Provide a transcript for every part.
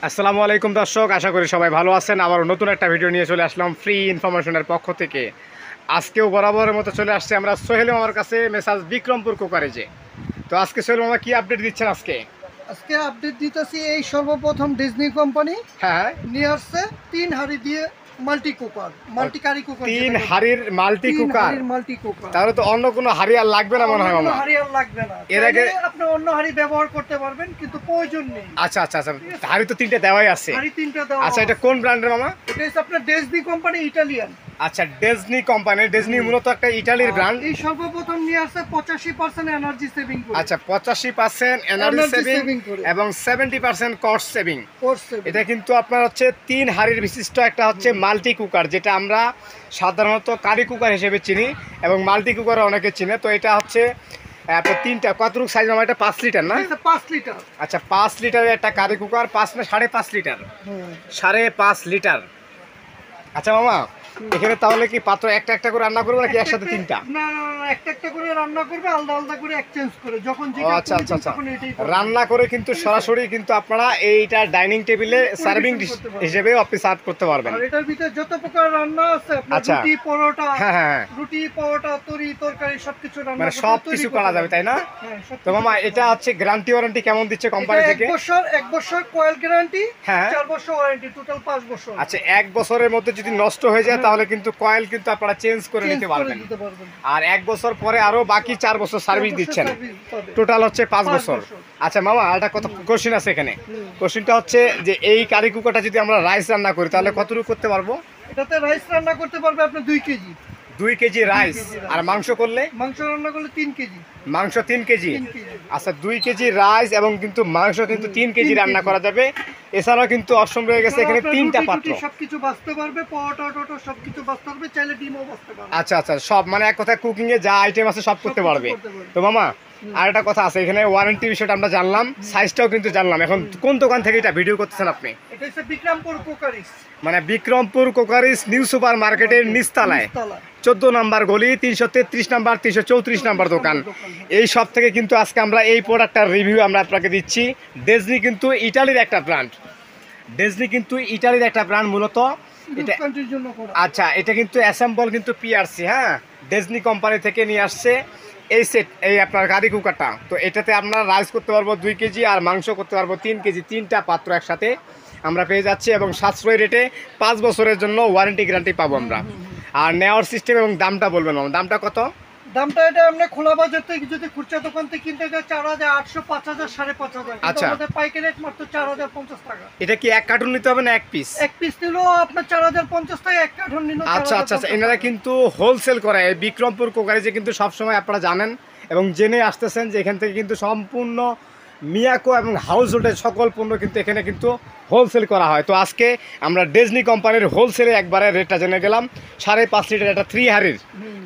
আসসালামু আলাইকুম দর্শক, আশা করি সবাই ভালো আছেন। আবার নতুন একটা ভিডিও নিয়ে চলে আসলাম ফ্রি ইনফরমেশনের পক্ষ থেকে। আজকেও বরাবরের মতো চলে আসছে আমরা সোহেল মামার কাছে, মেসাজ বিক্রমপুর কোকারেজে। তো আজকে সোহেল মামা কি আপডেট দিচ্ছেন? আজকে আপডেট দিতেছি। এই সর্বপ্রথম ডিজনি কোম্পানি হ্যাঁ, নিয়ে আসছে 3 হাঁড়ি দিয়ে multi cooker, multi curry cooker, 3 হাড়ির মাল্টি কুকার। Multi cooker. তাহলে তো অন্য কোনো হাড়ি আর লাগবে না মনে হয় মামা। হাঁড়ি আর লাগবে না, এর আগে আপনি অন্য হাঁড়ি ব্যবহার করতে পারবেন, কিন্তু প্রয়োজন নেই। আচ্ছা আচ্ছা আচ্ছা, হাড়ি তো 3টে দেওয়াই আছে। হাঁড়ি 3টা দেওয়া। আচ্ছা, এটা কোন ব্র্যান্ডের মামা? এটা হচ্ছে আপনার ডিজনি কোম্পানি, ইটালিয়ান। আচ্ছা, ডেজনি কোম্পানি। ডেজনি মূলত একটা ইটালির ব্র্যান্ড। এই সর্বপ্রথম নিয়ে আসছে 85% এনার্জি সেভিং করে। আচ্ছা, 85% এনার্জি সেভিং করে এবং 70% কস্ট সেভিং। করছে। এটা কিন্তু আপনার হচ্ছে 3 হাঁড়ির বিশিষ্ট একটা হচ্ছে মাল্টি কুকার, যেটা আমরা সাধারণত কারি কুকার হিসেবে চিনি এবং মাল্টি কুকার অনেকে চিনে। তো এটা হচ্ছে আপনার 3টা কতটুকু সাইজ মামা? এটা 5 লিটার না? 5 লিটার। আচ্ছা, 5 লিটারের একটা কারি কুকার। 5 না 5.5 লিটার? 5.5 লিটার। আচ্ছা মামা, এখানে তাহলে কি পাত্র একটা একটা করে রান্না করবো নাকি একসাথে 3টা? না, একটা একটা করে রান্না করবে, আলাদা আলাদা করে এক্সচেঞ্জ করে, যখন ও যেটা আচ্ছা আচ্ছা আচ্ছা, তখন এটাই করবে। রান্না করে কিন্তু সরাসরি কিন্তু আপনারা এইটা ডাইনিং টেবিলে সার্ভিং হিসেবে আপনি সার্ভ করতে পারবেন। আর এটার ভিতরে যত প্রকার রান্না আছে, আপনার আচ্ছা। রুটি, পরোটা, হ্যাঁ হ্যাঁ, রুটি, পরোটা, তরি, তরকারি সবকিছু রান্না মানে করতে সব তৈরি কিছু করতে করা যাবে, পারবেন। তাই না? হ্যাঁ, সব তো কিছু মামা, করতে এটা পারবেন। হচ্ছে গ্যারান্টি ওয়ারেন্টি কেমন দিচ্ছে কোম্পানি এটা থেকে? এক বছর কয়েল গ্যারান্টি, হ্যাঁ। 4 বছর ওয়ারেন্টি, টোটাল 5 বছর। আচ্ছা, 1 বছরের মধ্যে যদি নষ্ট হয়ে যায় তাহলে কিন্তু কয়েল কিন্তু আপনারা চেঞ্জ করে চেঞ্জ নিতে করে পারবেন। দিতে পারবেন। আর 1 বছর পরে আরো বাকি 4 বছর সার্ভিস 4 বছর দিচ্ছেন। সার্ভিস পাবে। টোটাল হচ্ছে 5 5 বছর। বছর। আচ্ছা মামা, একটা কথা কোশ্চেন আছে এখানে। কোশ্চেনটা হচ্ছে যে এই কারি কুকারটা যদি আমরা রাইস রান্না করি তাহলে কতটুকু করতে পারবো? এটাতে রাইস রান্না করতে পারবে আপনি 2 কেজি। 2 KG rice. আর মাংস করলে? মাংস রান্না করলে 3 কেজি। মাংস 3 কেজি। 3 কেজি। আচ্ছা, 2 কেজি রাইস এবং কিন্তু মাংস কিন্তু 3 কেজি রান্না করা যাবে। এছাড়াও কিন্তু অপশন রয়ে গেছে এখানে 3টা পাত্র। সবকিছু বাঁচতে পারবে, পরোটা টটো সবকিছু বাঁচতে পারবে, চাইলে ডিমও বাঁচতে পারবে। আচ্ছা আচ্ছা, সব মানে এক কথায় কুকিং এ যা আইটেম আছে সব করতে পারবে। তো মামা, আর একটা কথা আছে এখানে, ওয়ারেন্টি বিষয়টা আমরা জানলাম, সাইজটাও কিন্তু জানলাম। এখন কোন দোকান থেকে এটা ভিডিও করতেছেন আপনি? এটা হচ্ছে বিক্রমপুর কোকারিস। মানে বিক্রমপুর কোকারিস নিউ সুপার মার্কেটের নিচতলায় 14 নম্বর গলি, 333 নাম্বার, 334 নাম্বার দোকান। এই সব থেকে কিন্তু আজকে আমরা এই প্রোডাক্টটার রিভিউ আমরা আপনাকে দিচ্ছি। ডেজনি কিন্তু ইটালির একটা ব্র্যান্ড। ডেজনি কিন্তু ইটালির একটা ব্র্যান্ড মূলত। এটা আচ্ছা, এটা কিন্তু অ্যাসেম্বল কিন্তু পিআরসি, হ্যাঁ, ডেজনি কোম্পানি থেকে নিয়ে আসছে এই সেট, এই আপনার গাড়ি কুকারটা। তো এটাতে আমরা রাইস করতে পারবো 2 কেজি আর মাংস করতে পারবো 3 কেজি। 3টা পাত্র একসাথে আমরা পেয়ে যাচ্ছি এবং সাশ্রয়ী রেটে 5 বছরের জন্য ওয়ারেন্টি গ্যারান্টি পাবো আমরা। আর নেওয়ার সিস্টেম এবং দামটা বলবেন, দামটা কত? দামটা এটা আমরা খোলা বাজার থেকে যদি খুচরা দোকান থেকে কিনতে যাই 4,800, 5,000, 5,500। আচ্ছা, আমাদের পাইকারি রেট মাত্র 4,050 টাকা। এটা কি এক কার্টুন নিতে হবে না এক পিস? এক পিস নিলেও আপনার 4,050 টাকা, এক কার্টন নিলেও। আচ্ছা আচ্ছা আচ্ছা, এনারা কিন্তু হোলসেল করে। এই বিক্রমপুর কোকারিজে কিন্তু সবসময় আপনারা জানেন এবং জেনে আসতেছেন যে এখান থেকে কিন্তু সম্পূর্ণ মিয়াকো এবং হাউস হোল্ডের সকল পণ্য কিন্তু এখানে কিন্তু হোলসেল করা হয়। তো আজকে আমরা ডেজনি কোম্পানির হোলসেলে একবারে রেটটা জেনে গেলাম। 5.5 লিটার একটা 3 হাঁড়ির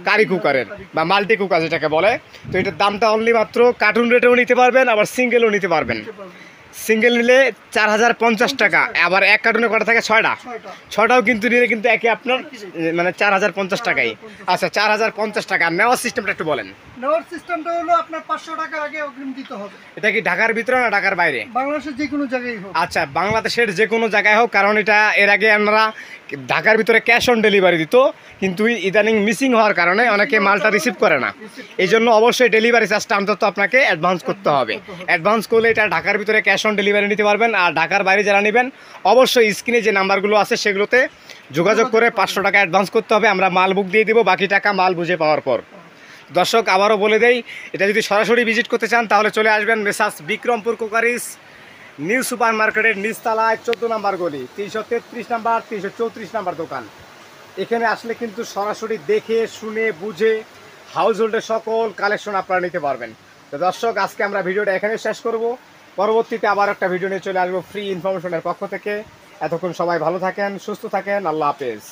কারি কুকারের বা মাল্টি কুকার যেটাকে বলে। তো এটার দামটা অনলি মাত্র কার্টুন রেটেও নিতে পারবেন, আবার সিঙ্গেলও নিতে পারবেন। সিঙ্গেল নিলে 4,050 টাকা, আবার এক কার্টুনে কটা থাকে? 6টাও কিন্তু নিলে কিন্তু একে আপনার মানে 4,050 টাকাই। আচ্ছা, 4,050 টাকা। নেওয়ার সিস্টেমটা একটু বলেন। নেওয়ার সিস্টেমটা হলো আপনার 500 টাকা আগে অগ্রিম দিতে হবে। এটা কি ঢাকার ভিতরে না ঢাকার বাইরে? বাংলাদেশের যে কোনো জায়গায় হোক। আচ্ছা, বাংলাদেশের যে কোনো জায়গায় হোক, কারণ এটা এর আগে আমরা ঢাকার ভিতরে ক্যাশ অন ডেলিভারি দিত, কিন্তু ইদানিং মিসিং হওয়ার কারণে অনেকে মালটা রিসিভ করে না। এই জন্য অবশ্যই ডেলিভারি চার্জটা অন্তত আপনাকে অ্যাডভান্স করতে হবে। অ্যাডভান্স করলে এটা ঢাকার ভিতরে ক্যাশ অন ডেলিভারি নিতে পারবেন। আর ঢাকার বাইরে যারা নেবেন অবশ্যই স্ক্রিনে যে নাম্বারগুলো আছে সেগুলোতে যোগাযোগ করে 500 টাকা অ্যাডভান্স করতে হবে। আমরা মাল বুক দিয়ে দিব, বাকি টাকা মাল বুঝে পাওয়ার পর। দর্শক, আবারও বলে দেই, এটা যদি সরাসরি ভিজিট করতে চান তাহলে চলে আসবেন মেসাজ বিক্রমপুর কোকারিস নিউ সুপার মার্কেটের নিচতলায় 14 নম্বর গলি, 333 নাম্বার, 334 নাম্বার দোকান। এখানে আসলে কিন্তু সরাসরি দেখে শুনে বুঝে হাউস হোল্ডের সকল কালেকশন আপনারা নিতে পারবেন। তো দর্শক, আজকে আমরা ভিডিওটা এখানে শেষ করব। পরবর্তীতে আবার একটা ভিডিও নিয়ে চলে আসবো ফ্রি ইনফরমেশনের পক্ষ থেকে। এতক্ষণ সবাই ভালো থাকেন, সুস্থ থাকেন, আল্লাহ হাফেজ।